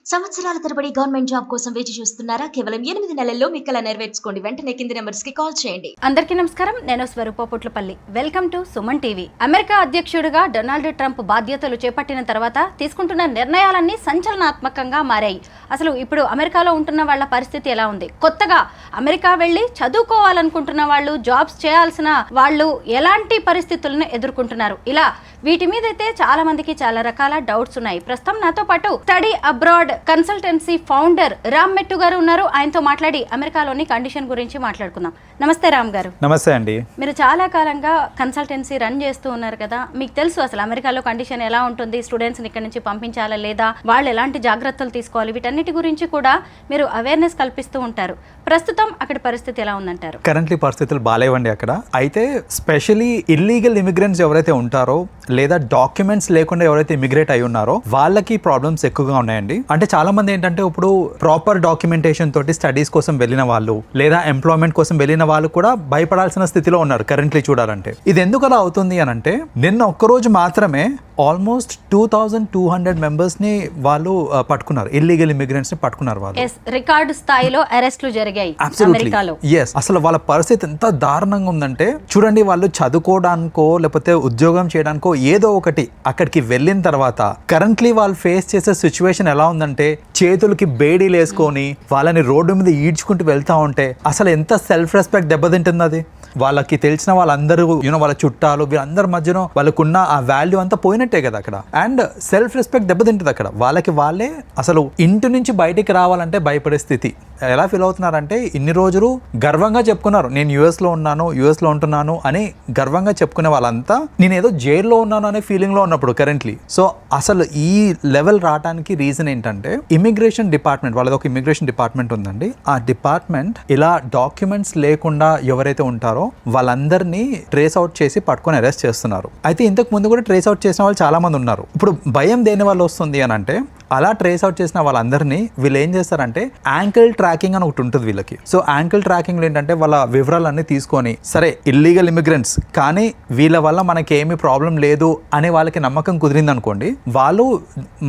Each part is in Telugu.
సంవత్సరాల తరబడి గవర్నమెంట్ జాబ్ కోసం వేచి చూస్తున్నారా? కేవలం 8 నెలల్లో మీ కల నెరవేర్చుకోండి. వెంటనే కింది నెంబర్స్ కి కాల్ చేయండి. అందరికీ నమస్కారం. నేను Swarupa Potlapalli. Welcome to Suman TV. America అధ్యక్షుడిగా డొనాల్డ్ ట్రంప్ బాధ్యతలు చేపట్టిన తర్వాత తీసుకుంటున్న నిర్ణయాలన్నీ సంచలనాత్మకంగా మారాయి. అసలు ఇప్పుడు అమెరికాలో ఉంటున్న వాళ్ళ పరిస్థితి ఎలా ఉంది? కొత్తగా అమెరికా వెళ్ళి చదువుకోవాలనుకుంటున్న వాళ్ళు, జాబ్స్ చేయాల్సిన వాళ్ళు ఎలాంటి పరిస్థితులను ఎదుర్కొంటున్నారు? ఇలా వీటి మీద అయితే చాలా మందికి చాలా రకాల డౌట్స్ ఉన్నాయి. ప్రస్తుతం నాతో పాటు study abroad consultancy founder Ram మెట్టు గారు ఉన్నారు. ఆయనతో మాట్లాడి అమెరికాలోని కండిషన్ గురించి మాట్లాడుకుందాం. నమస్తే రామ్ గారు. నమస్తే అండి. మీరు చాలా కాలంగా కన్సల్టెన్సీ రన్ చేస్తూ ఉన్నారు కదా, మీకు తెలుసు అసలు అమెరికాలో కండిషన్ ఎలా ఉంటుంది, స్టూడెంట్స్ని ఇక్కడ నుంచి పంపించాలా లేదా, వాళ్ళు ఎలాంటి జాగ్రత్తలు తీసుకోవాలి, వీటన్నిటి గురించి కూడా మీరు అవేర్నెస్ కల్పిస్తూ ఉంటారు. ప్రస్తుతం అక్కడ పరిస్థితి ఎలా ఉందంటారు? కరెంట్లీ పరిస్థితులు బాగాలేవండి అక్కడ. అయితే స్పెషలీ ఇల్లీగల్ ఇమిగ్రెంట్స్ ఎవరైతే ఉంటారో లేదా డాక్యుమెంట్స్ లేకుండా ఎవరైతే ఇమిగ్రేట్ అయి ఉన్నారో వాళ్ళకి ప్రాబ్లమ్స్ ఎక్కువగా ఉన్నాయండి. అంటే చాలా మంది ఏంటంటే ఇప్పుడు ప్రాపర్ డాక్యుమెంటేషన్ తోటి స్టడీస్ కోసం వెళ్ళిన వాళ్ళు లేదా ఎంప్లాయ్మెంట్ కోసం వెళ్ళిన వాళ్ళు కూడా భయపడాల్సిన స్థితిలో ఉన్నారు కరెంట్లీ చూడాలంటే. ఇది ఎందుకు అలా అవుతుంది అని అంటే, నిన్న ఒక్కరోజు మాత్రమే ఆల్మోస్ట్ 2200 మెంబర్స్ ని వాళ్ళు పట్టుకున్నారు, ఇల్లీగల్ ఇమిగ్రెంట్స్ ని పట్టుకున్నారు వాళ్ళు. రికార్డు స్థాయిలో అరెస్టులు జరిగాయి అమెరికాలో. అసలు వాళ్ళ పరిస్థితి ఎంత దారుణంగా ఉందంటే చూడండి, వాళ్ళు చదువుకోవడానికో లేకపోతే ఉద్యోగం చేయడానికో ఏదో ఒకటి అక్కడికి వెళ్ళిన తర్వాత కరెంట్లీ వాళ్ళు ఫేస్ చేసే సిచ్యువేషన్ ఎలా ఉందంటే, చేతులకి బేడీలు వేసుకొని వాళ్ళని రోడ్డు మీద ఈడ్చుకుంటూ వెళ్తా ఉంటే అసలు ఎంత సెల్ఫ్ రెస్పెక్ట్ దెబ్బతింటుంది అది. వాళ్ళకి తెలిసిన వాళ్ళందరూ వాళ్ళ చుట్టాలు వీళ్ళందరి మధ్యన వాళ్ళకున్న ఆ వాల్యూ అంతా పోయినట్టే కదా అక్కడ. అండ్ సెల్ఫ్ రెస్పెక్ట్ దెబ్బతింటుంది అక్కడ. వాళ్ళకి వాళ్ళే అసలు ఇంటి నుంచి బయటికి రావాలంటే భయపడే స్థితి. ఎలా ఫీల్ అవుతున్నారంటే, ఇన్ని రోజులు గర్వంగా చెప్పుకున్నారు నేను యుఎస్లో ఉన్నాను, యుఎస్లో ఉంటున్నాను అని గర్వంగా చెప్పుకునే వాళ్ళంతా నేను ఏదో జైల్లో ఉన్నాను అనే ఫీలింగ్లో ఉన్నప్పుడు కరెంట్లీ. సో అసలు ఈ లెవెల్ రావడానికి రీజన్ ఏంటంటే, ఇమిగ్రేషన్ డిపార్ట్మెంట్, వాళ్ళది ఒక ఇమిగ్రేషన్ డిపార్ట్మెంట్ ఉందండి. ఆ డిపార్ట్మెంట్ ఇలా డాక్యుమెంట్స్ లేకుండా ఎవరైతే ఉంటారో వాళ్ళందరినీ ట్రేస్ అవుట్ చేసి పట్టుకొని అరెస్ట్ చేస్తున్నారు. అయితే ఇంతకు ముందు కూడా ట్రేస్ అవుట్ చేసిన వాళ్ళు చాలా మంది ఉన్నారు. ఇప్పుడు భయం దేని వల్ల వస్తుంది అని అంటే, అలా ట్రేస్ అవుట్ చేసిన వాళ్ళందరినీ వీళ్ళు ఏం చేస్తారంటే యాంకిల్ ట్రాకింగ్ అని ఒకటి ఉంటుంది వీళ్ళకి. సో యాంకిల్ ట్రాకింగ్ ఏంటంటే వాళ్ళ వివరాలన్నీ తీసుకొని, సరే ఇల్లీగల్ ఇమిగ్రెంట్స్ కానీ వీళ్ళ వల్ల మనకి ఏమీ ప్రాబ్లం లేదు అనే వాళ్ళకి నమ్మకం కుదిరింది అనుకోండి, వాళ్ళు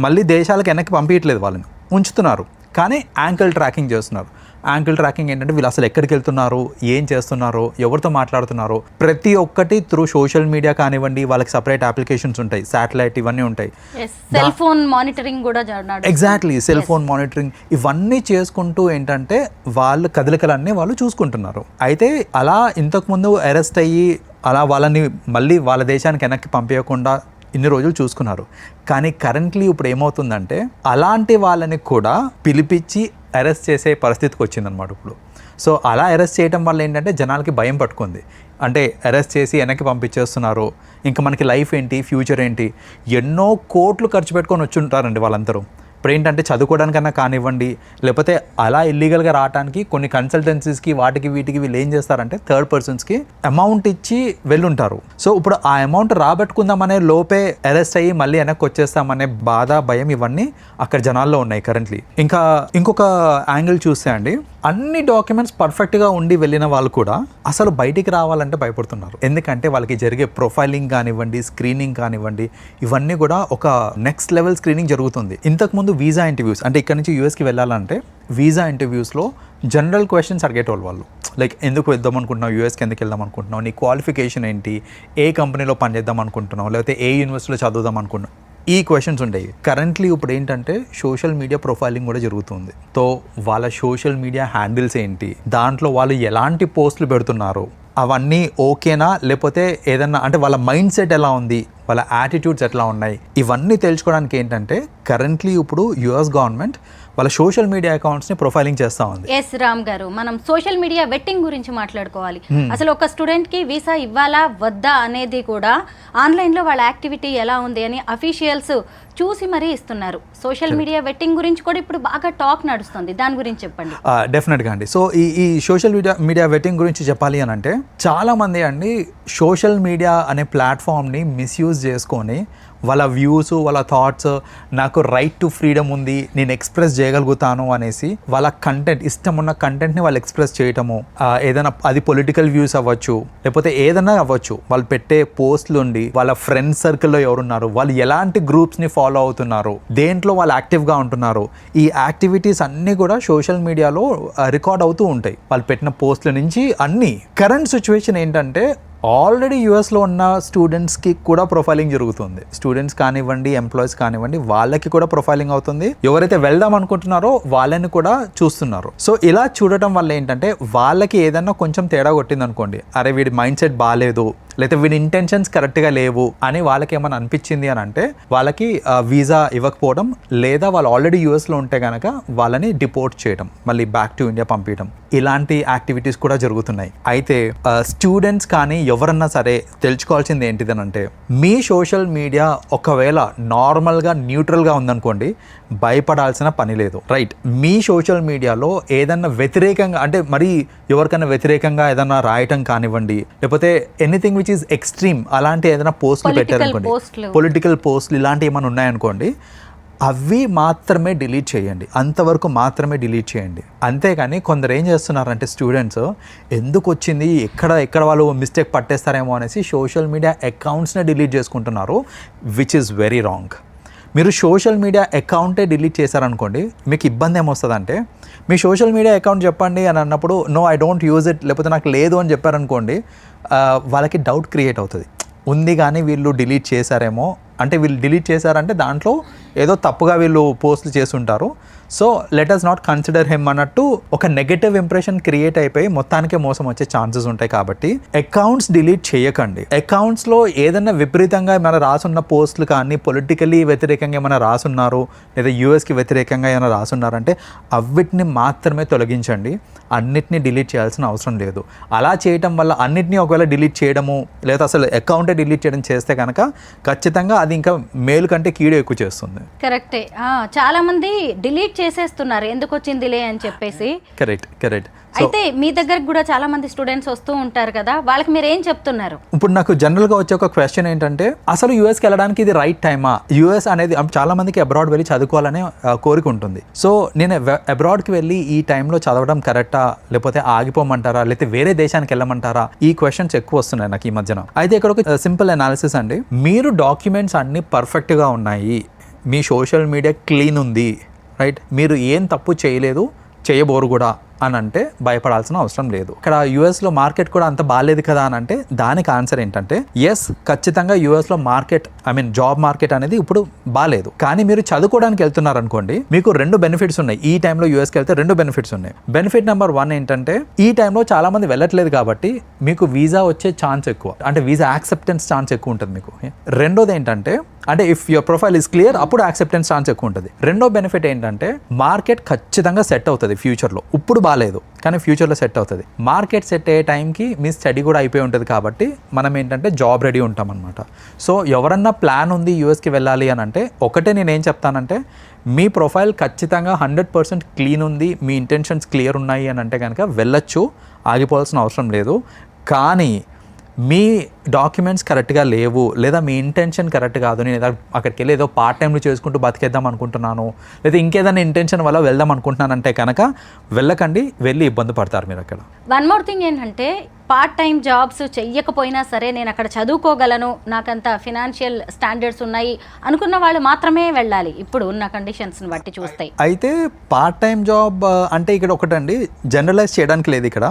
మళ్ళీ దేశాలకు వెనక్కి పంపించట్లేదు, వాళ్ళని ఉంచుతున్నారు, కానీ యాంకిల్ ట్రాకింగ్ చేస్తున్నారు. యాంకిల్ ట్రాకింగ్ ఏంటంటే వీళ్ళు అసలు ఎక్కడికి వెళ్తున్నారు, ఏం చేస్తున్నారు, ఎవరితో మాట్లాడుతున్నారు, ప్రతి ఒక్కటి త్రూ సోషల్ మీడియా కానివ్వండి, వాళ్ళకి సపరేట్ అప్లికేషన్స్ ఉంటాయి, శాటిలైట్ ఇవన్నీ ఉంటాయి, సెల్ ఫోన్ మానిటరింగ్ కూడా. ఎగ్జాక్ట్లీ, సెల్ ఫోన్ మానిటరింగ్ ఇవన్నీ చేసుకుంటూ ఏంటంటే వాళ్ళ కదలికలన్నీ వాళ్ళు చూసుకుంటున్నారు. అయితే అలా ఇంతకుముందు అరెస్ట్ అయ్యి అలా వాళ్ళని మళ్ళీ వాళ్ళ దేశానికి వెనక్కి పంపించకుండా ఇన్ని రోజులు చూసుకున్నారు. కానీ కరెంట్లీ ఇప్పుడు ఏమవుతుందంటే, అలాంటి వాళ్ళని కూడా పిలిపించి అరెస్ట్ చేసే పరిస్థితికి వచ్చిందనమాట ఇప్పుడు. సో అలా అరెస్ట్ చేయడం వల్ల ఏంటంటే జనాలకి భయం పట్టుకుంది. అంటే అరెస్ట్ చేసి వెనక్కి పంపించేస్తున్నారు, ఇంకా మనకి లైఫ్ ఏంటి, ఫ్యూచర్ ఏంటి, ఎన్నో కోట్లు ఖర్చు పెట్టుకొని వచ్చి ఉంటారండి వాళ్ళందరూ. ఇప్పుడు ఏంటంటే చదువుకోవడానికన్నా కానివ్వండి, లేకపోతే అలా ఇల్లీగల్గా రావడానికి కొన్ని కన్సల్టెన్సీస్కి వాటికి వీటికి వీళ్ళు ఏం చేస్తారంటే థర్డ్ పర్సన్స్కి అమౌంట్ ఇచ్చి వెళ్ళుంటారు. సో ఇప్పుడు ఆ అమౌంట్ రాబట్టుకుందామనే లోపే అరెస్ట్ అయ్యి మళ్ళీ వెనక్కి వచ్చేస్తామనే బాధ, భయం ఇవన్నీ అక్కడ జనాల్లో ఉన్నాయి కరెంట్లీ. ఇంకా ఇంకొక యాంగిల్ చూస్తే అండి, అన్ని డాక్యుమెంట్స్ పర్ఫెక్ట్గా ఉండి వెళ్ళిన వాళ్ళు కూడా అసలు బయటికి రావాలంటే భయపడుతున్నారు. ఎందుకంటే వాళ్ళకి జరిగే ప్రొఫైలింగ్ కానివ్వండి, స్క్రీనింగ్ కానివ్వండి, ఇవన్నీ కూడా ఒక నెక్స్ట్ లెవెల్ స్క్రీనింగ్ జరుగుతుంది. ఇంతకుముందు వీసా ఇంటర్వ్యూస్, అంటే ఇక్కడ నుంచి యూఎస్కి వెళ్ళాలంటే వీసా ఇంటర్వ్యూస్లో జనరల్ క్వశ్చన్స్ అడిగేటోళ్ళు వాళ్ళు. లైక్ ఎందుకు వెళ్దాం అనుకుంటున్నావు, యూఎస్కి ఎందుకు వెళ్దాం అనుకుంటున్నావు, నీ క్వాలిఫికేషన్ ఏంటి, ఏ కంపెనీలో పనిచేద్దాం అనుకుంటున్నావు, లేకపోతే ఏ యూనివర్సిటీలో చదువుదాం అనుకుంటున్నావు, ఈ క్వశ్చన్స్ ఉంటాయి. కరెంట్లీ ఇప్పుడు ఏంటంటే సోషల్ మీడియా ప్రొఫైలింగ్ కూడా జరుగుతుంది. సో వాళ్ళ సోషల్ మీడియా హ్యాండిల్స్ ఏంటి, దాంట్లో వాళ్ళు ఎలాంటి పోస్టులు పెడుతున్నారు, అవన్నీ ఓకేనా, లేకపోతే ఏదన్నా అంటే వాళ్ళ మైండ్ సెట్ ఎలా ఉంది, వాళ్ళ యాటిట్యూడ్స్ ఎట్లా ఉన్నాయి, ఇవన్నీ తెలుసుకోవడానికి ఏంటంటే కరెంట్లీ ఇప్పుడు యుఎస్ గవర్నమెంట్ వాళ్ళ సోషల్ మీడియా అకౌంట్స్ ని ప్రొఫైలింగ్ చేస్తా ఉంది. ఎస్ రామ్ గారు, మనం సోషల్ మీడియా వెట్టింగ్ గురించి మాట్లాడుకోవాలి. అసలు ఒక స్టూడెంట్ కి వీసా ఇవ్వాలా వద్దా అనేది కూడా ఆన్లైన్ లో వాళ్ళ యాక్టివిటీ ఎలా ఉంది అని అఫీషియల్స్ చూసి మరీ ఇస్తున్నారు. సోషల్ మీడియా వెట్టింగ్ గురించి కూడా ఇప్పుడు బాగా టాక్ నడుస్తుంది, దాని గురించి చెప్పండి. డెఫినెట్గా అండి. సో ఈ సోషల్ మీడియా వెట్టింగ్ గురించి చెప్పాలి అని అంటే, చాలా మంది అండి సోషల్ మీడియా అనే ప్లాట్ఫామ్ని మిస్యూజ్ చేసుకొని వాళ్ళ వ్యూస్, వాళ్ళ థాట్స్, నాకు రైట్ టు ఫ్రీడమ్ ఉంది, నేను ఎక్స్ప్రెస్ చేయగలుగుతాను అనేసి వాళ్ళ కంటెంట్, ఇష్టం ఉన్న కంటెంట్ని వాళ్ళు ఎక్స్ప్రెస్ చేయటము, ఏదైనా అది పొలిటికల్ వ్యూస్ అవ్వచ్చు, లేకపోతే ఏదైనా అవ్వచ్చు, వాళ్ళు పెట్టే పోస్ట్లు ఉండి వాళ్ళ ఫ్రెండ్స్ సర్కిల్లో ఎవరున్నారు, వాళ్ళు ఎలాంటి గ్రూప్స్ని ఫాలో అవుతున్నారు, దేంట్లో వాళ్ళు యాక్టివ్గా ఉంటున్నారు, ఈ యాక్టివిటీస్ అన్నీ కూడా సోషల్ మీడియాలో రికార్డ్ అవుతూ ఉంటాయి. వాళ్ళు పెట్టిన పోస్ట్ల నుంచి అన్నీ. కరెంట్ సిచ్యువేషన్ ఏంటంటే ఆల్రెడీ యూఎస్లో ఉన్న స్టూడెంట్స్కి కూడా ప్రొఫైలింగ్ జరుగుతుంది. స్టూడెంట్స్ కానివ్వండి, ఎంప్లాయీస్ కానివ్వండి, వాళ్ళకి కూడా ప్రొఫైలింగ్ అవుతుంది. ఎవరైతే వెళ్దాం అనుకుంటున్నారో వాళ్ళని కూడా చూస్తున్నారు. సో ఇలా చూడటం వల్ల ఏంటంటే వాళ్ళకి ఏదన్నా కొంచెం తేడా కొట్టింది అనుకోండి, అరే వీడి మైండ్ సెట్ బాగాలేదు, లేకపోతే వీడి ఇంటెన్షన్స్ కరెక్ట్గా లేవు అని వాళ్ళకి ఏమైనా అనిపించింది అని అంటే వాళ్ళకి వీసా ఇవ్వకపోవడం, లేదా వాళ్ళు ఆల్రెడీ యూఎస్లో ఉంటే కనుక వాళ్ళని డిపోర్ట్ చేయడం, మళ్ళీ బ్యాక్ టు ఇండియా పంపించడం, ఇలాంటి యాక్టివిటీస్ కూడా జరుగుతున్నాయి. అయితే స్టూడెంట్స్ కానీ ఎవరన్నా సరే తెలుసుకోవాల్సింది ఏంటిదనంటే, మీ సోషల్ మీడియా ఒకవేళ నార్మల్గా న్యూట్రల్గా ఉందనుకోండి, భయపడాల్సిన పని లేదు. రైట్, మీ సోషల్ మీడియాలో ఏదన్నా వ్యతిరేకంగా, అంటే మరి ఎవరికైనా వ్యతిరేకంగా ఏదన్నా రాయటం కానివ్వండి, లేకపోతే ఎనీథింగ్ విచ్ ఈస్ ఎక్స్ట్రీమ్, అలాంటి ఏదైనా పోస్టులు పెట్టారనుకోండి, పొలిటికల్ పోస్టులు ఇలాంటివి ఏమైనా ఉన్నాయనుకోండి, అవి మాత్రమే డిలీట్ చేయండి, అంతవరకు మాత్రమే డిలీట్ చేయండి. అంతేగాని కొందరు ఏం చేస్తున్నారంటే స్టూడెంట్స్ ఎందుకు వచ్చింది, ఎక్కడ వాళ్ళు మిస్టేక్ పట్టేస్తారేమో అనేసి సోషల్ మీడియా అకౌంట్స్ని డిలీట్ చేసుకుంటున్నారు, విచ్ ఈస్ వెరీ రాంగ్. మీరు సోషల్ మీడియా అకౌంటే డిలీట్ చేశారనుకోండి, మీకు ఇబ్బంది ఏమొస్తుందంటే, మీ సోషల్ మీడియా అకౌంట్ చెప్పండి అని అన్నప్పుడు no I don't use it, లేకపోతే నాకు లేదు అని చెప్పారనుకోండి, వాళ్ళకి డౌట్ క్రియేట్ అవుతుంది, ఉంది కానీ వీళ్ళు డిలీట్ చేశారేమో, అంటే వీళ్ళు డిలీట్ చేశారంటే దాంట్లో ఏదో తప్పుగా వీళ్ళు పోస్టులు చేస్తుంటారు, so let us not consider him అన్నట్టు ఒక నెగటివ్ ఇంప్రెషన్ క్రియేట్ అయిపోయి మొత్తానికే మోసం వచ్చే ఛాన్సెస్ ఉంటాయి. కాబట్టి అకౌంట్స్ డిలీట్ చేయకండి. అకౌంట్స్లో ఏదైనా విపరీతంగా ఏమైనా రాసున్న పోస్టులు కానీ, పొలిటికలీ వ్యతిరేకంగా ఏమైనా రాసున్నారు, లేదా యూఎస్కి వ్యతిరేకంగా ఏమైనా రాసున్నారంటే అవిటిని మాత్రమే తొలగించండి, అన్నిటినీ డిలీట్ చేయాల్సిన అవసరం లేదు. అలా చేయటం వల్ల అన్నిటినీ ఒకవేళ డిలీట్ చేయడము, లేదా అసలు అకౌంటే డిలీట్ చేయడం చేస్తే కనుక ఖచ్చితంగా అది ఇంకా మేలు కంటే కీడు ఎక్కువ చేస్తుంది. కరెక్టే. చాలా మంది డిలీట్ చేసేస్తున్నారు ఎందుకు వచ్చిందిలే అని చెప్పేసి. కరెక్ట్. అయితే మీ దగ్గరకు కూడా చాలా మంది స్టూడెంట్స్ వస్తూ ఉంటారు కదా, వాళ్ళకి మీరు ఏం చెప్తున్నారు? ఇప్పుడు నాకు జనరల్గా వచ్చే ఒక క్వశ్చన్ ఏంటంటే, అసలు యూఎస్కి వెళ్ళడానికి ఇది రైట్ టైమా? యూఎస్ అనేది చాలా మందికి అబ్రాడ్ వెళ్ళి చదువుకోవాలనే కోరిక ఉంటుంది. సో నేను అబ్రాడ్కి వెళ్ళి ఈ టైంలో చదవడం కరెక్టా, లేకపోతే ఆగిపోమంటారా, లేకపోతే వేరే దేశానికి వెళ్ళమంటారా, ఈ క్వశ్చన్స్ ఎక్కువ వస్తున్నాయి నాకు ఈ మధ్యన. అయితే ఇక్కడ ఒక సింపుల్ అనాలిసిస్ అండి. మీరు డాక్యుమెంట్స్ అన్నీ పర్ఫెక్ట్గా ఉన్నాయి, మీ సోషల్ మీడియా క్లీన్ ఉంది, రైట్, మీరు ఏం తప్పు చేయలేదు, చేయబోరు కూడా అని అంటే భయపడాల్సిన అవసరం లేదు. ఇక్కడ యూఎస్లో మార్కెట్ కూడా అంత బాగాలేదు కదా అని అంటే దానికి ఆన్సర్ ఏంటంటే, ఎస్, ఖచ్చితంగా యూఎస్లో మార్కెట్, జాబ్ మార్కెట్ అనేది ఇప్పుడు బాగాలేదు. కానీ మీరు చదువుకోవడానికి వెళ్తున్నారు అనుకోండి, మీకు 2 బెనిఫిట్స్ ఉన్నాయి. ఈ టైంలో యూఎస్కి వెళ్తే 2 బెనిఫిట్స్ ఉన్నాయి. బెనిఫిట్ నెంబర్ 1 ఏంటంటే, ఈ టైంలో చాలా మంది వెళ్ళట్లేదు కాబట్టి మీకు వీసా వచ్చే ఛాన్స్ ఎక్కువ, అంటే వీసా యాక్సెప్టెన్స్ ఛాన్స్ ఎక్కువ ఉంటుంది మీకు. రెండోది ఏంటంటే, అంటే if your profile is clear, అప్పుడు యాక్సెప్టెన్స్ ఛాన్స్ ఎక్కువ ఉంటుంది. రెండో బెనిఫిట్ ఏంటంటే, మార్కెట్ ఖచ్చితంగా సెట్ అవుతుంది ఫ్యూచర్లో. ఇప్పుడు బాగాలేదు కానీ ఫ్యూచర్లో సెట్ అవుతుంది. మార్కెట్ సెట్ అయ్యే టైంకి మీ స్టడీ కూడా అయిపోయి ఉంటుంది కాబట్టి మనం ఏంటంటే జాబ్ రెడీ ఉంటాం అనమాట. సో ఎవరన్నా ప్లాన్ ఉంది యూఎస్కి వెళ్ళాలి అని అంటే, ఒకటే నేనేం చెప్తానంటే, మీ ప్రొఫైల్ ఖచ్చితంగా 100% క్లీన్ ఉంది, మీ ఇంటెన్షన్స్ క్లియర్ ఉన్నాయి అని అంటే కనుక వెళ్ళొచ్చు, ఆగిపోవాల్సిన అవసరం లేదు. కానీ మీ డాక్యుమెంట్స్ కరెక్ట్గా లేవు, లేదా మీ ఇంటెన్షన్ కరెక్ట్ కాదు, నేను అక్కడికి వెళ్ళి ఏదో పార్ట్ టైంలో చేసుకుంటూ బతికేద్దాం అనుకుంటున్నాను, లేదా ఇంకేదైనా ఇంటెన్షన్ వల్ల వెళ్దాం అనుకుంటున్నానంటే కనుక వెళ్ళకండి, వెళ్ళి ఇబ్బంది పడతారు మీరు అక్కడ. వన్ మోర్ థింగ్ ఏంటంటే, పార్ట్ టైం జాబ్స్ చెయ్యకపోయినా సరే నేను అక్కడ చదువుకోగలను, నాకంత ఫినాన్షియల్ స్టాండర్డ్స్ ఉన్నాయి అనుకున్న వాళ్ళు మాత్రమే వెళ్ళాలి ఇప్పుడు ఉన్న కండిషన్స్ని బట్టి చూస్తే. అయితే పార్ట్ టైం జాబ్ అంటే ఇక్కడ ఒకటండి, జనరలైజ్ చేయడానికి లేదు ఇక్కడ.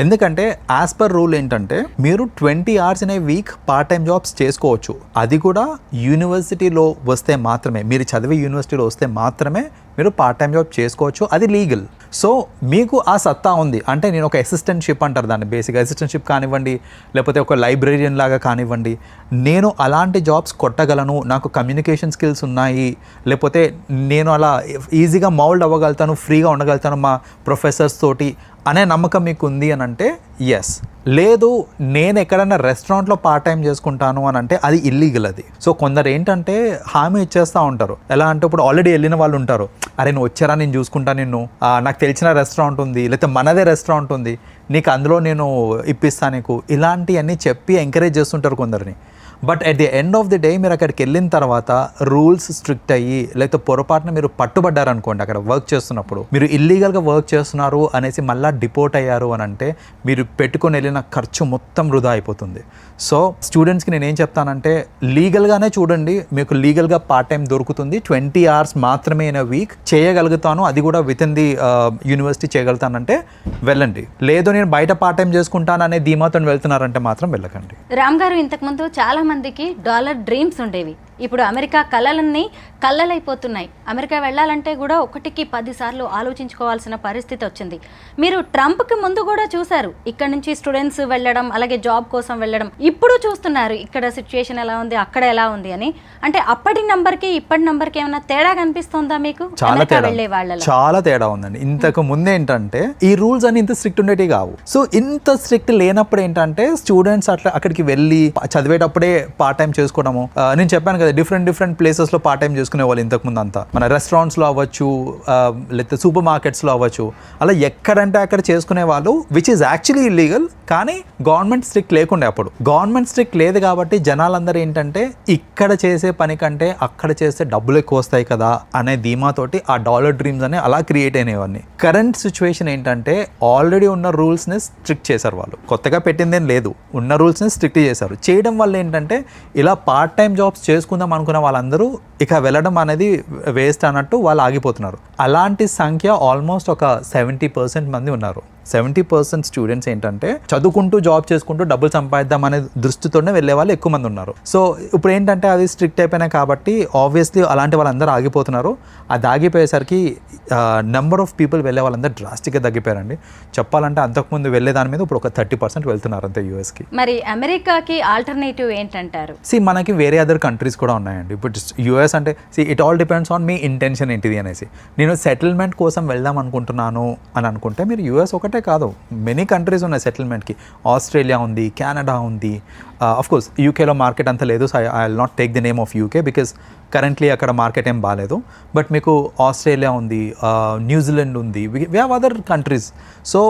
ఎందుకంటే యాజ్ పర్ రూల్ ఏంటంటే, మీరు 20 hours in a week part time jobs చేసుకోవచ్చు. అది కూడా యూనివర్సిటీలో వస్తే మాత్రమే, మీరు చదివే యూనివర్సిటీలో వస్తే మాత్రమే మీరు పార్ట్ టైం జాబ్ చేసుకోవచ్చు, అది లీగల్. సో మీకు ఆ సత్తా ఉంది అంటే, నేను ఒక అసిస్టెంట్షిప్ అంటారు దాన్ని, బేసిక్గా అసిస్టెంట్షిప్ కానివ్వండి, లేకపోతే ఒక లైబ్రేరియన్ లాగా కానివ్వండి, నేను అలాంటి జాబ్స్ కొట్టగలను, నాకు కమ్యూనికేషన్ స్కిల్స్ ఉన్నాయి, లేకపోతే నేను అలా ఈజీగా మౌల్డ్ అవ్వగలుగుతాను, ఫ్రీగా ఉండగలుగుతాను మా ప్రొఫెసర్స్ తోటి అనే నమ్మకం మీకు ఉంది అని అంటే ఎస్. లేదు, నేను ఎక్కడైనా రెస్టారెంట్లో పార్ట్ టైం చేసుకుంటాను అని అంటే అది ఇల్లీగల్ అది. సో కొందరు ఏంటంటే హామీ ఇచ్చేస్తూ ఉంటారు. ఎలా అంటే, ఇప్పుడు ఆల్రెడీ వెళ్ళిన వాళ్ళు ఉంటారు, అరే నువ్వు వచ్చారా నేను చూసుకుంటాను, నిన్ను నాకు తెలిసిన రెస్టారెంట్ ఉంది, లేకపోతే మనదే రెస్టారెంట్ ఉంది, నీకు అందులో నేను ఇప్పిస్తాను నీకు, ఇలాంటివన్నీ చెప్పి ఎంకరేజ్ చేస్తుంటారు కొందరిని. But at the end of the day మీరు అక్కడికి వెళ్ళిన తర్వాత రూల్స్ స్ట్రిక్ట్ అయ్యి లేకపోతే పొరపాటున మీరు పట్టుబడ్డారనుకోండి అక్కడ వర్క్ చేస్తున్నప్పుడు, మీరు ఇల్లీగల్గా వర్క్ చేస్తున్నారు అనేసి మళ్ళీ డిపోర్ట్ అయ్యారు అని అంటే మీరు పెట్టుకొని వెళ్ళిన ఖర్చు మొత్తం వృధా అయిపోతుంది. సో స్టూడెంట్స్కి నేనేం చెప్తానంటే లీగల్గానే చూడండి, మీకు లీగల్గా పార్ట్ టైం దొరుకుతుంది, 20 hours మాత్రమే ఇన్ వీక్ చేయగలుగుతాను, అది కూడా విత్ ఇన్ ది యూనివర్సిటీ చేయగలుగుతానంటే వెళ్ళండి. లేదు నేను బయట పార్ట్ టైం చేసుకుంటాను అనే ధీమాతో వెళ్తున్నారంటే మాత్రం వెళ్ళకండి. రామ్ గారు, ఇంతకుముందు చాలా మందికి డాలర్ డ్రీమ్స్ ఉండేవి, ఇప్పుడు అమెరికా కళలన్నీ కళ్ళలైపోతున్నాయి. అమెరికా వెళ్ళాలంటే కూడా 1కి 10 సార్లు ఆలోచించుకోవాల్సిన పరిస్థితి వచ్చింది. మీరు ట్రంప్కి ముందు కూడా చూశారు ఇక్కడ నుంచి స్టూడెంట్స్ వెళ్ళడం, అలాగే జాబ్ కోసం వెళ్ళడం. ఇప్పుడు చూస్తున్నారు ఇక్కడ సిచ్యుయేషన్ ఎలా ఉంది, అక్కడ ఎలా ఉంది అని. అంటే అప్పటి నంబర్కి ఇప్పటి నంబర్కి ఏమైనా తేడా కనిపిస్తుందా మీకు? చాలా తేడా, వెళ్ళే వాళ్ళలో చాలా తేడా ఉందండి. ఇంతకు ముందు ఏంటంటే ఈ రూల్స్ అని ఇంత స్ట్రిక్ట్ ఉండేవి కావు. సో ఇంత స్ట్రిక్ట్ లేనప్పుడు ఏంటంటే స్టూడెంట్స్ అట్లా అక్కడికి వెళ్ళి చదివేటప్పుడే పార్ట్ టైం చేసుకోవడము. నేను చెప్పాను కదా, డిఫరెంట్ ప్లేసెస్లో పార్ట్ టైం చేసుకునే వాళ్ళు ఇంతకుముందు అంతా. మన రెస్టారెంట్స్లో అవ్వచ్చు, లేకపోతే సూపర్ మార్కెట్స్లో అవ్వచ్చు, అలా ఎక్కడంటే అక్కడ చేసుకునే వాళ్ళు, విచ్ ఈజ్ యాక్చువల్లీ ఇల్లీగల్. కానీ గవర్నమెంట్ స్ట్రిక్ట్ లేకుండే అప్పుడు. గవర్నమెంట్ స్ట్రిక్ట్ లేదు కాబట్టి జనాలందరూ ఏంటంటే ఇక్కడ చేసే పని కంటే అక్కడ చేస్తే డబ్బులు ఎక్కువ వస్తాయి కదా అనే ధీమాతోటి ఆ డాలర్ డ్రీమ్స్ అని అలా క్రియేట్ అయినవన్నీ. కరెంట్ సిచ్యువేషన్ ఏంటంటే ఆల్రెడీ ఉన్న రూల్స్ని స్ట్రిక్ట్ చేశారు వాళ్ళు, కొత్తగా పెట్టిందేం లేదు, ఉన్న రూల్స్ని స్ట్రిక్ట్ చేశారు. చేయడం వల్ల ఏంటంటే ఇలా పార్ట్ టైం జాబ్స్ చేసుకుందాం అనుకున్న వాళ్ళందరూ ఇక వెళ్ళడం అనేది వేస్ట్ అన్నట్టు వాళ్ళు ఆగిపోతున్నారు. అలాంటి సంఖ్య ఆల్మోస్ట్ ఒక 70% మంది ఉన్నారు. 70% స్టూడెంట్స్ ఏంటంటే చదువుకుంటూ జాబ్ చేసుకుంటూ డబ్బులు సంపాదిద్దాం అనే దృష్టితోనే వెళ్ళే వాళ్ళు ఎక్కువ మంది ఉన్నారు. సో ఇప్పుడు ఏంటంటే అది స్ట్రిక్ట్ అయిపోయినాయి కాబట్టి ఆబ్వియస్లీ అలాంటి వాళ్ళందరూ ఆగిపోతున్నారు. అది ఆగిపోయేసరికి నెంబర్ ఆఫ్ పీపుల్ వెళ్ళే వాళ్ళందరూ డ్రాస్టిక్గా తగ్గిపోయారండి. చెప్పాలంటే అంతకుముందు వెళ్ళే దాని మీద ఇప్పుడు ఒక 30% వెళ్తున్నారు అంతే యూఎస్కి. మరి అమెరికాకి ఆల్టర్నేటివ్ ఏంటంటారు? మనకి వేరే అదర్ కంట్రీస్ కూడా ఉన్నాయండి. ఇప్పుడు యూఎస్ అంటే it all depends on me intention ఏంటిది అనేసి. నేను సెటిల్మెంట్ కోసం వెళ్దాం అనుకుంటున్నాను అని అనుకుంటే మీరు యూఎస్ ఒకటే కాదు, మెనీ కంట్రీస్ ఉన్నాయి సెటిల్మెంట్కి. ఆస్ట్రేలియా ఉంది, కెనడా ఉంది, అఫ్ కోర్స్ యూకేలో మార్కెట్ అంత లేదు. So I will not take the name of UK because currently అక్కడ మార్కెట్ ఏం బాగాలేదు. బట్ మీకు ఆస్ట్రేలియా ఉంది, న్యూజిలాండ్ ఉంది, we have other countries. So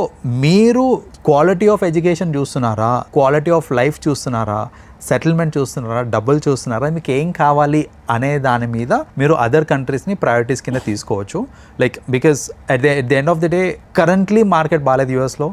మీరు క్వాలిటీ ఆఫ్ ఎడ్యుకేషన్ చూస్తున్నారా, క్వాలిటీ ఆఫ్ లైఫ్ చూస్తున్నారా, సెటిల్మెంట్ చూస్తున్నారా, డబ్బులు చూస్తున్నారా, మీకు ఏం కావాలి అనే దాని మీద మీరు అదర్ కంట్రీస్ని ప్రయారిటీస్ కింద తీసుకోవచ్చు. Like because at the end of the day currently market బాగాలేదు యూఎస్లో.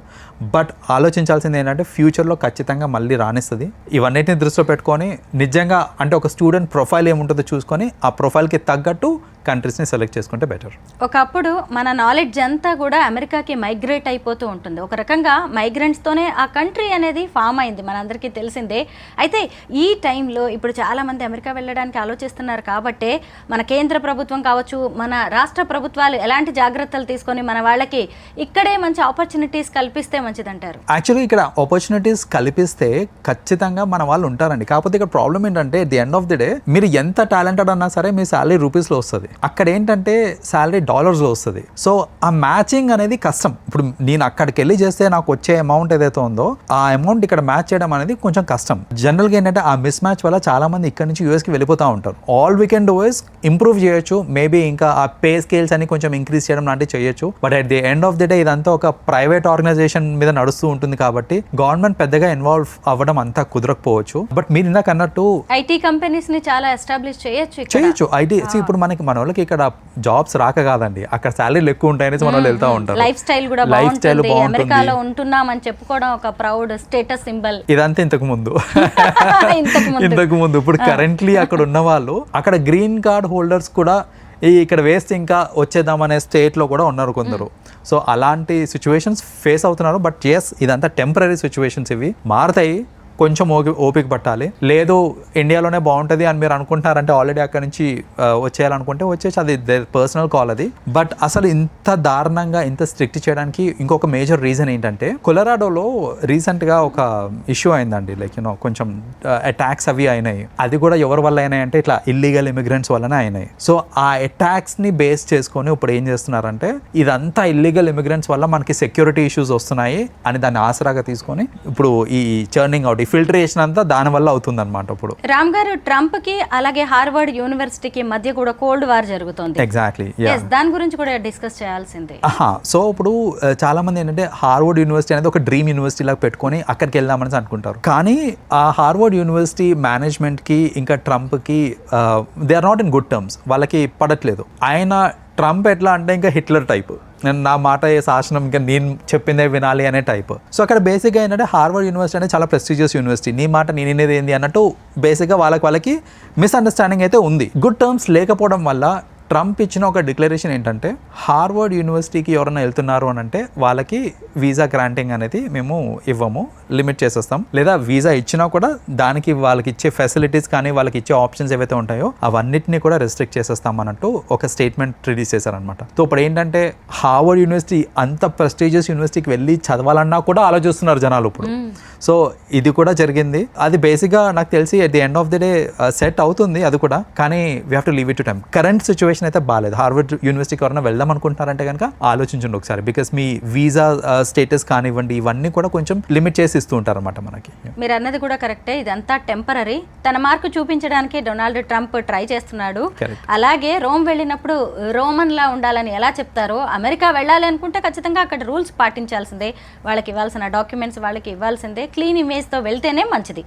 బట్ ఆలోచించాల్సింది ఏంటంటే ఫ్యూచర్లో ఖచ్చితంగా మళ్ళీ రాణిస్తుంది. ఇవన్నిటిని దృష్టిలో పెట్టుకొని నిజంగా అంటే ఒక స్టూడెంట్ ప్రొఫైల్ ఏముంటుందో చూసుకొని ఆ ప్రొఫైల్కి తగ్గట్టు కంట్రీస్ని సెలెక్ట్ చేసుకుంటే బెటర్. ఒకప్పుడు మన నాలెడ్జ్ అంతా కూడా అమెరికాకి మైగ్రేట్ అయిపోతూ ఉంటుంది. ఒక రకంగా మైగ్రెంట్స్తోనే ఆ కంట్రీ అనేది ఫామ్ అయింది, మనందరికీ తెలిసిందే. అయితే ఈ టైంలో ఇప్పుడు చాలామంది అమెరికా వెళ్ళడానికి ఆలోచిస్తున్నారు కాబట్టే మన కేంద్ర ప్రభుత్వం కావచ్చు, మన రాష్ట్ర ప్రభుత్వాలు ఎలాంటి జాగ్రత్తలు తీసుకొని మన వాళ్ళకి ఇక్కడే మంచి ఆపర్చునిటీస్ కల్పిస్తే మంచిదంటారు? యాక్చువల్లీ ఇక్కడ ఆపర్చునిటీస్ కల్పిస్తే ఖచ్చితంగా మన వాళ్ళు ఉంటారండి. కాకపోతే ఇక్కడ ప్రాబ్లం ఏంటంటే the end of the day మీరు ఎంత టాలెంటెడ్ అన్నా సరే మీ శాలరీ రూపీస్లో వస్తుంది, అక్కడ ఏంటంటే శాలరీ డాలర్స్లో వస్తుంది. సో ఆ మ్యాచింగ్ అనేది కష్టం. ఇప్పుడు నేను అక్కడికి వెళ్ళి చేస్తే నాకు వచ్చే అమౌంట్ ఏదైతే ఉందో ఆ అమౌంట్ ఇక్కడ మ్యాచ్ చేయడం అనేది కొంచెం కష్టం. జనరల్గా ఏంటంటే ఆ మిస్ మ్యాచ్ వల్ల చాలా మంది ఇక్కడ నుంచి యూఎస్కి వెళ్ళిపోతూ ఉంటారు. All we can do is improve చేయొచ్చు, మేబీ ఇంకా ఆ పే స్కేల్స్ అని కొంచెం ఇంక్రీజ్ చేయడం లాంటివి చేయొచ్చు. But at the end of the day ఇదంతా ఒక ప్రైవేట్ ఆర్గనైజేషన్ మీద నడుస్తూ ఉంటుంది కాబట్టి గవర్నమెంట్ పెద్దగా ఇన్వాల్వ్ అవ్వడం అంతా కుదరకపోవచ్చు. బట్ మీరు ఇందాక అన్నట్టు ఐటీ కంపెనీస్ ని చాలా ఎస్టాబ్లిష్ చేయొచ్చు. ఐటీ ఇప్పుడు మనకి మన వాళ్ళకి ఇక్కడ జాబ్స్ రాక కాదండి, అక్కడ శాలరీలు ఎక్కువ ఉంటాయని మన వాళ్ళు వెళ్తా ఉంటారు. లైఫ్ స్టైల్ కూడా బాగుంటుంది, అమెరికాలో ఉంటున్నామని చెప్పుకోవడం ఒక ప్రౌడ్ స్టేటస్ సింబల్. ఇదంతా ఇంతకు ముందు. ఇప్పుడు కరెంట్లీ అక్కడ ఉన్న వాళ్ళు అక్కడ గ్రీన్ కార్డ్ హోల్డర్స్ కూడా ఇక్కడ వేస్తే ఇంకా వచ్చేద్దామనే స్టేట్లో కూడా ఉన్నారు కొందరు. సో అలాంటి సిచ్యువేషన్స్ ఫేస్ అవుతున్నారు. బట్ ఎస్, ఇదంతా టెంపరీ సిచ్యువేషన్స్, ఇవి మారుతాయి, కొంచెం ఓపిక పట్టాలి. లేదు ఇండియాలోనే బాగుంటుంది అని మీరు అనుకుంటున్నారంటే ఆల్రెడీ అక్కడ నుంచి వచ్చేయాలనుకుంటే వచ్చేసి అది పర్సనల్ కాల్ అది. బట్ అసలు ఇంత దారుణంగా ఇంత స్ట్రిక్ట్ చేయడానికి ఇంకొక మేజర్ రీజన్ ఏంటంటే కొలరాడోలో రీసెంట్గా ఒక ఇష్యూ అయిందండి. లైక్ కొంచెం అటాక్స్ అవి అయినాయి. అది కూడా ఎవరి వల్ల అయినాయి అంటే ఇట్లా ఇల్లీగల్ ఇమిగ్రెంట్స్ వల్లనే అయినాయి. సో ఆ అటాక్స్ని బేస్ చేసుకొని ఇప్పుడు ఏం చేస్తున్నారంటే ఇదంతా ఇల్లీగల్ ఇమిగ్రెంట్స్ వల్ల మనకి సెక్యూరిటీ ఇష్యూస్ వస్తున్నాయి అని దాన్ని ఆసరాగా తీసుకొని ఇప్పుడు ఈ చర్నింగ్ అవుట్ ఎగ్జాక్ట్లీ ఫిల్టరేషన్ అంతా దానివల్ల అవుతుంది అనమాట ఇప్పుడు. రామ్ గారు, ట్రంప్ కి అలాగే హార్వర్డ్ యూనివర్సిటీకి మధ్య కూడా కోల్డ్ వార్ జరుగుతోంది. ఎగ్జాక్ట్లీ దాని గురించి కూడా డిస్కస్ చేయాల్సిందే. సో ఇప్పుడు చాలా మంది ఏంటంటే హార్వర్డ్ యూనివర్సిటీ అనేది ఒక డ్రీమ్ యూనివర్సిటీ లాగా పెట్టుకొని అక్కడికి వెళ్దామని అనుకుంటారు. కానీ ఆ హార్వర్డ్ యూనివర్సిటీ మేనేజ్మెంట్ కి ఇంకా ట్రంప్ కి they are not in good terms. వాళ్ళకి పడట్లేదు. ఆయన ట్రంప్ ఎట్లా అంటే ఇంకా హిట్లర్ టైప్, నేను నా మాట ఏ శాసనం ఇంకా నేను చెప్పిందే వినాలి అనే టైప్. సో అక్కడ బేసిక్గా ఏంటంటే హార్వర్డ్ యూనివర్సిటీ అనేది చాలా ప్రెస్టీజియస్ యూనివర్సిటీ, నీ మాట నేనేది ఏంది అన్నట్టు బేసిక్గా వాళ్ళకి మిస్అండర్స్టాండింగ్ అయితే ఉంది. గుడ్ టర్మ్స్ లేకపోవడం వల్ల ట్రంప్ ఇచ్చిన ఒక డిక్లరేషన్ ఏంటంటే హార్వర్డ్ యూనివర్సిటీకి ఎవరైనా వెళ్తున్నారు అని అంటే వాళ్ళకి వీసా గ్రాంటింగ్ అనేది మేము ఇవ్వము, లిమిట్ చేసేస్తాం. లేదా వీసా ఇచ్చినా కూడా దానికి వాళ్ళకి ఇచ్చే ఫెసిలిటీస్ కానీ వాళ్ళకి ఇచ్చే ఆప్షన్స్ ఏవైతే ఉంటాయో అవన్నిటిని కూడా రెస్ట్రిక్ట్ చేసేస్తాం అన్నట్టు ఒక స్టేట్మెంట్ రిలీజ్ చేశారనమాట. సో ఇప్పుడు ఏంటంటే హార్వర్డ్ యూనివర్సిటీ అంత ప్రెస్టీజియస్ యూనివర్సిటీకి వెళ్ళి చదవాలన్నా కూడా ఆలోచిస్తున్నారు జనాలు ఇప్పుడు. సో ఇది కూడా జరిగింది. అది బేసిక్గా నాకు తెలిసి at the end of the day set అవుతుంది అది కూడా. కానీ we have to leave it to time. Current situation అయితే బాగాలేదు. హార్వర్డ్ యూనివర్సిటీకి ఎవరైనా వెళ్దాం అనుకుంటున్నారంటే కనుక ఆలోచించండి ఒకసారి. బికాస్ మీ వీసా స్టేటస్ కానివ్వండి ఇవన్నీ కూడా కొంచెం లిమిట్ చేసి ఇస్తూ ఉంటారు అనమాట మనకి. మీరు అన్నది కూడా కరెక్టే. ఇదంతా టెంపరరీ. తన మార్కు చూపించడానికి డొనాల్డ్ ట్రంప్ ట్రై చేస్తున్నాడు. అలాగే రోమ్ వెళ్ళినప్పుడు రోమన్ లా ఉండాలని ఎలా చెప్తారో, అమెరికా వెళ్ళాలి అనుకుంటే ఖచ్చితంగా అక్కడ రూల్స్ పాటించాల్సిందే. వాళ్ళకి ఇవ్వాల్సిన డాక్యుమెంట్స్ వాళ్ళకి ఇవ్వాల్సిందే. క్లీన్ ఇమేజ్ తో వెళ్తేనే మంచిది.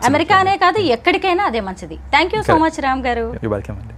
అమెరికానే కాదు ఎక్కడికైనా అదే మంచిది. Thank you so much Ram garu. You welcome అండి.